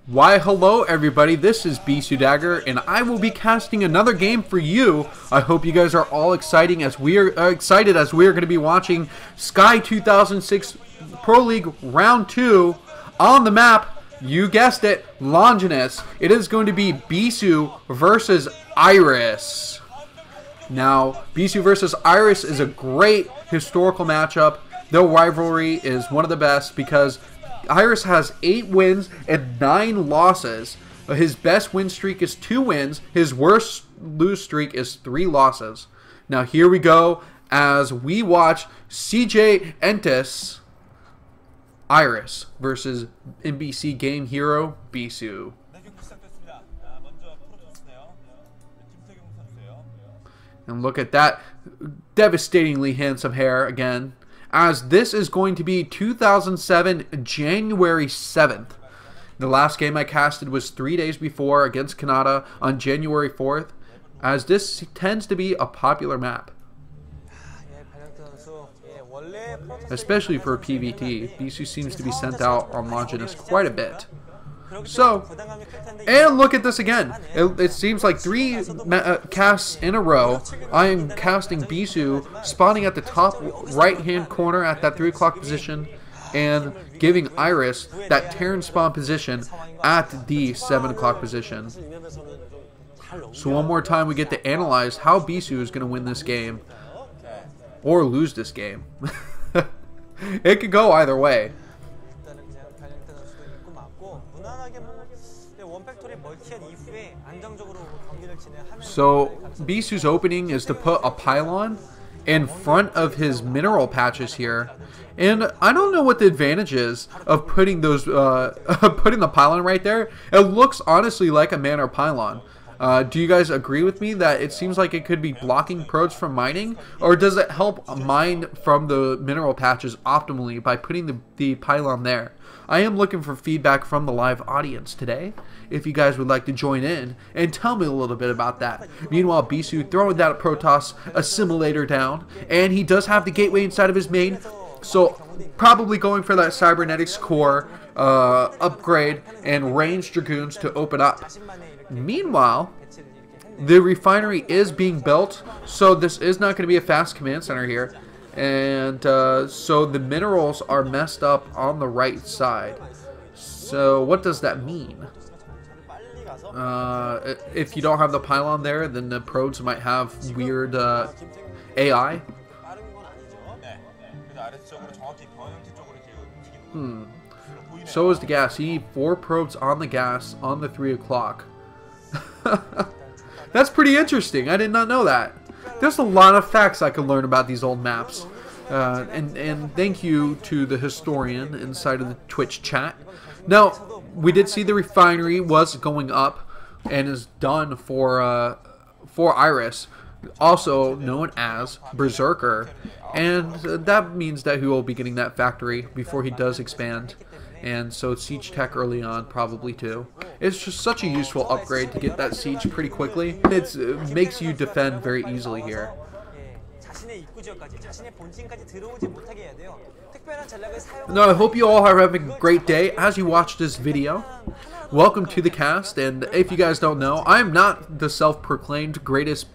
Why, hello everybody, this is Bisu Dagger, and I will be casting another game for you. I hope you guys are all excited as we are going to be watching Sky 2006 Pro League Round 2 on the map. You guessed it, Longinus. It is going to be Bisu versus Iris. Now, Bisu versus Iris is a great historical matchup. Their rivalry is one of the best because Iris has 8 wins and 9 losses. His best win streak is 2 wins. His worst lose streak is 3 losses. Now here we go as we watch CJ Entis Iris versus NBC game hero Bisu. And look at that devastatingly handsome hair again, as this is going to be 2007 January 7th. The last game I casted was 3 days before against Canada on January 4th, as this tends to be a popular map. Especially for PvT, Bisu seems to be sent out on Longinus quite a bit. So, and look at this again. It seems like 3 casts in a row. I am casting Bisu, spawning at the top right-hand corner at that 3 o'clock position, and giving Iris that Terran spawn position at the 7 o'clock position. So one more time we get to analyze how Bisu is going to win this game. Or lose this game. It could go either way. So Bisu's opening is to put a pylon in front of his mineral patches here, and I don't know what the advantage is of putting those putting the pylon right there. It looks honestly like a manor pylon. Do you guys agree with me that it seems like it could be blocking probes from mining, or does it help mine from the mineral patches optimally by putting the pylon there? I am looking for feedback from the live audience today, if you guys would like to join in and tell me a little bit about that. Meanwhile, Bisu throwing that Protoss assimilator down, and he does have the gateway inside of his main, so probably going for that cybernetics core upgrade and ranged dragoons to open up. Meanwhile, the refinery is being built, so this is not going to be a fast command center here. And so the minerals are messed up on the right side. So what does that mean? If you don't have the pylon there, then the probes might have weird AI. So is the gas. You need 4 probes on the gas on the 3 o'clock. That's pretty interesting. I did not know that. There's a lot of facts I could learn about these old maps. And thank you to the historian inside of the Twitch chat. Now, we did see the refinery was going up and is done for Iris, also known as Berserker. And that means that he will be getting that factory before he does expand. And so siege tech early on probably too. It's just such a useful upgrade to get that siege pretty quickly. It makes you defend very easily here. Now I hope you all are having a great day as you watch this video. Welcome to the cast, and if you guys don't know, I'm not the self-proclaimed greatest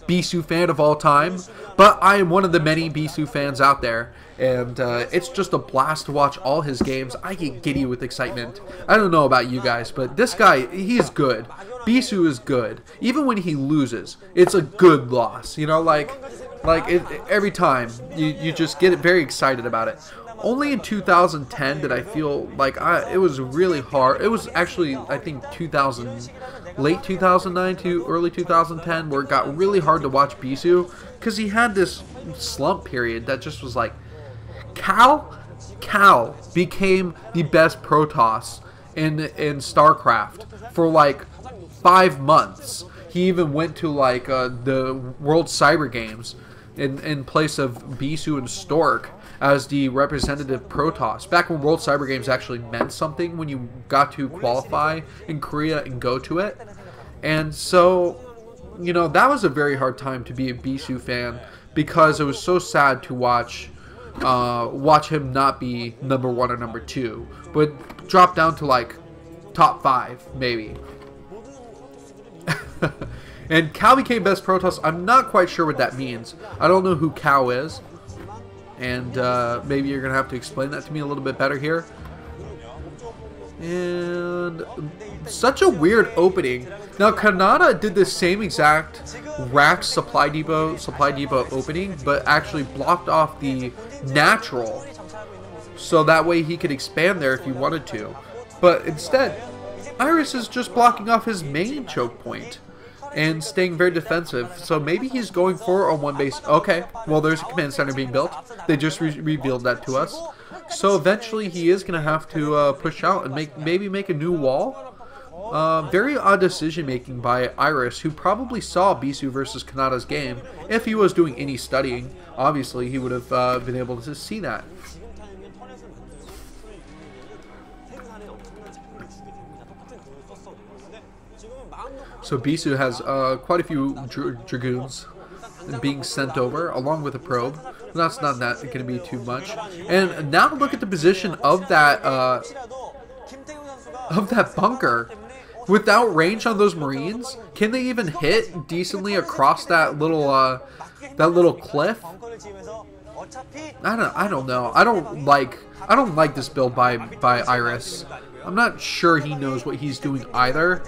Bisu fan of all time, but I am one of the many Bisu fans out there, and it's just a blast to watch all his games. I get giddy with excitement. I don't know about you guys, but this guy, he's good. Bisu is good. Even when he loses, it's a good loss. You know, like every time, you just get very excited about it. Only in 2010 did I feel like it was really hard. It was actually, I think, late 2009 to early 2010 where it got really hard to watch Bisu because he had this slump period that just was like, Cal became the best Protoss in StarCraft for like 5 months. He even went to like the World Cyber Games in place of Bisu and Stork as the representative Protoss. Back when World Cyber Games actually meant something, when you got to qualify in Korea and go to it. And so, you know, that was a very hard time to be a Bisu fan because it was so sad to watch him not be #1 or #2, but drop down to like top 5, maybe. And Cow became best Protoss. I'm not quite sure what that means. I don't know who Cow is. And maybe you're going to have to explain that to me a little bit better here. And such a weird opening. Now, Kanata did the same exact rack supply depot opening, but actually blocked off the natural. So that way he could expand there if he wanted to. But instead, Iris is just blocking off his main choke point and staying very defensive. So maybe he's going for a one base. Okay, well, there's a command center being built. They just revealed that to us. So eventually he is going to have to push out and maybe make a new wall. Very odd decision making by Iris, who probably saw Bisu versus Kanata's game. If he was doing any studying, obviously he would have been able to see that. So Bisu has quite a few Dragoons being sent over, along with a probe. That's not going to be too much. And now look at the position of that bunker. Without range on those Marines, can they even hit decently across that little cliff? I don't know. I don't like this build by Iris. I'm not sure he knows what he's doing either.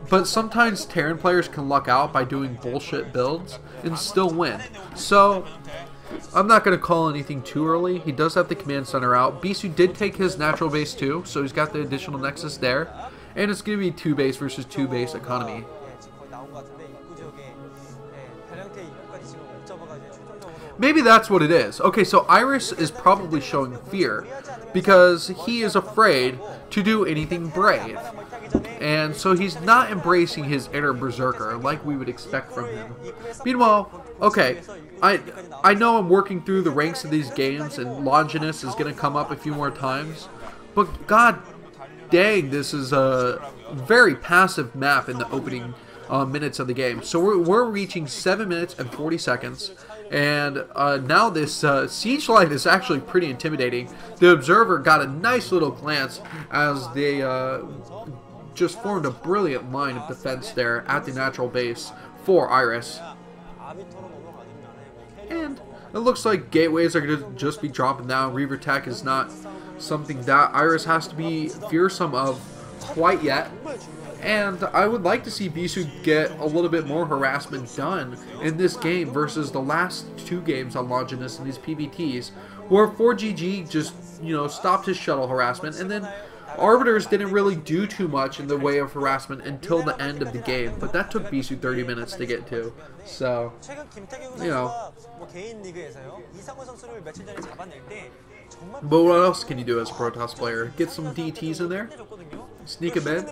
But sometimes Terran players can luck out by doing bullshit builds and still win. So, I'm not going to call anything too early. He does have the command center out. Bisu did take his natural base too, so he's got the additional nexus there. And it's going to be 2 base versus 2 base economy. Maybe that's what it is. Okay, so Iris is probably showing fear because he is afraid to do anything brave. And so he's not embracing his inner berserker like we would expect from him. Meanwhile, okay, I know I'm working through the ranks of these games and Longinus is going to come up a few more times, but god dang, this is a very passive map in the opening minutes of the game. So we're reaching 7 minutes and 40 seconds. And now this siege line is actually pretty intimidating. The observer got a nice little glance as they just formed a brilliant line of defense there at the natural base for Iris. And it looks like gateways are going to just be dropping down. Reaver Tech is not something that Iris has to be fearsome of quite yet. And I would like to see Bisu get a little bit more harassment done in this game versus the last 2 games on Longinus and these PVTs, where 4GG just, stopped his shuttle harassment, and then Arbiters didn't really do too much in the way of harassment until the end of the game, but that took Bisu 30 minutes to get to. So, But what else can you do as a Protoss player? Get some DTs in there? Sneak him in?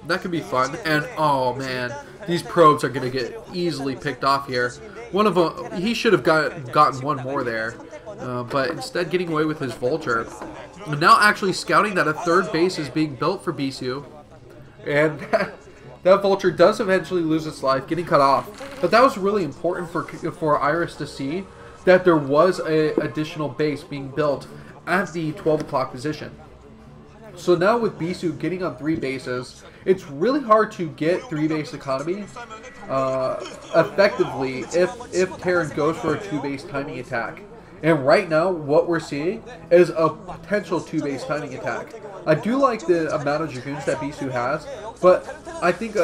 That could be fun. And, oh man, these probes are going to get easily picked off here. One of them, he should have gotten one more there. But instead getting away with his Vulture. And now actually scouting that a 3rd base is being built for Bisu. And that Vulture does eventually lose its life, getting cut off. But that was really important for Iris to see, that there was an additional base being built at the 12 o'clock position. So now with Bisu getting on 3 bases, it's really hard to get 3 base economy effectively if Terran goes for a 2 base timing attack. And right now, what we're seeing is a potential 2 base timing attack. I do like the amount of Dragoons that Bisu has, but I think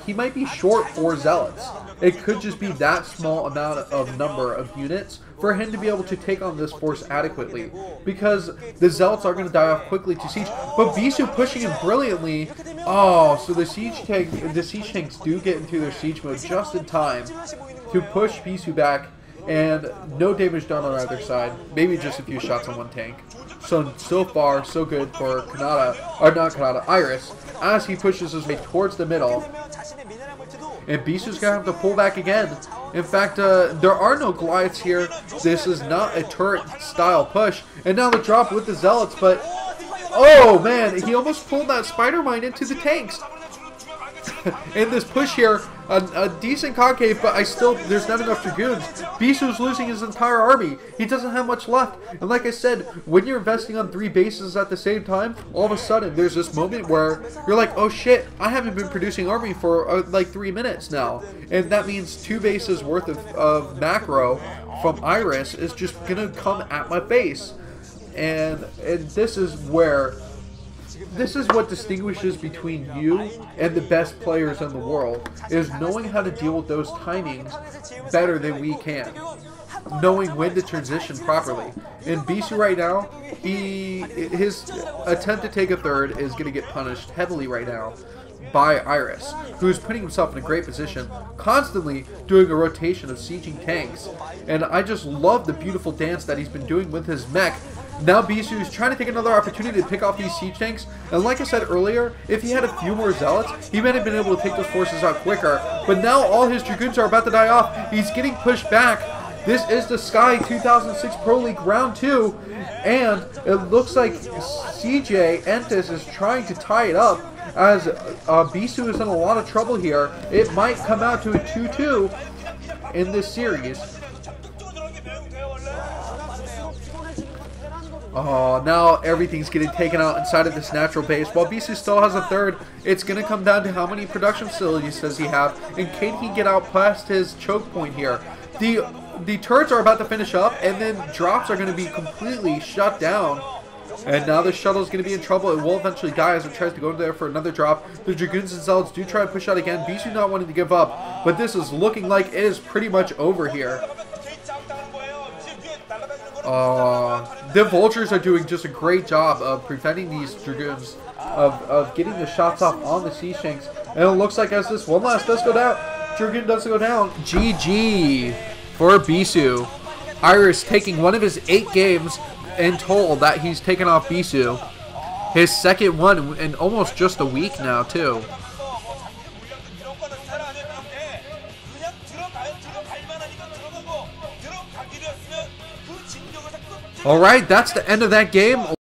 he might be short 4 Zealots. It could just be that small amount of number of units for him to be able to take on this force adequately, because the Zealots are going to die off quickly to siege. But Bisu pushing him brilliantly. Oh, so the siege tanks do get into their siege mode just in time to push Bisu back, and no damage done on either side. Maybe just a few shots on one tank. So far, so good for Iris, as he pushes his way towards the middle. And Bisu's going to have to pull back again. In fact, there are no Goliaths here. This is not a turret-style push. And now the drop with the Zealots, but... Oh, man, he almost pulled that Spider Mine into the tanks. in this push here, a decent concave, but there's not enough Dragoons. Bisu's losing his entire army. He doesn't have much left. And like I said, when you're investing on 3 bases at the same time, all of a sudden there's this moment where you're like, oh shit, I haven't been producing army for like 3 minutes now. And that means 2 bases worth of macro from Iris is just gonna come at my face. And this is what distinguishes between you and the best players in the world, is knowing how to deal with those timings better than we can. Knowing when to transition properly. In Bisu right now, his attempt to take a third is going to get punished heavily right now by Iris, who's putting himself in a great position, constantly doing a rotation of sieging tanks. And I just love the beautiful dance that he's been doing with his mech. Now Bisu is trying to take another opportunity to pick off these siege tanks, and like I said earlier, if he had a few more zealots, he might have been able to take those forces out quicker, but now all his Dragoons are about to die off. He's getting pushed back. This is the Sky 2006 Pro League Round 2, and it looks like CJ Entis is trying to tie it up, as Bisu is in a lot of trouble here. It might come out to a 2-2 in this series. Oh, now everything's getting taken out inside of this natural base. While Bisu still has a third, it's going to come down to how many production facilities does he have, and can he get out past his choke point here. The turrets are about to finish up, and then drops are going to be completely shut down. And now the shuttle is going to be in trouble. It will eventually die as it tries to go there for another drop. The Dragoons and Zealots do try to push out again. Bisu not wanting to give up, but this is looking like it is pretty much over here. The Vultures are doing just a great job of preventing these Dragoons of getting the shots off on the Siege Tanks. And it looks like as this one last does go down, Dragoon does go down. GG for Bisu. Iris taking one of his 8 games in total that he's taken off Bisu. His second one in almost just a week now too. Alright, that's the end of that game.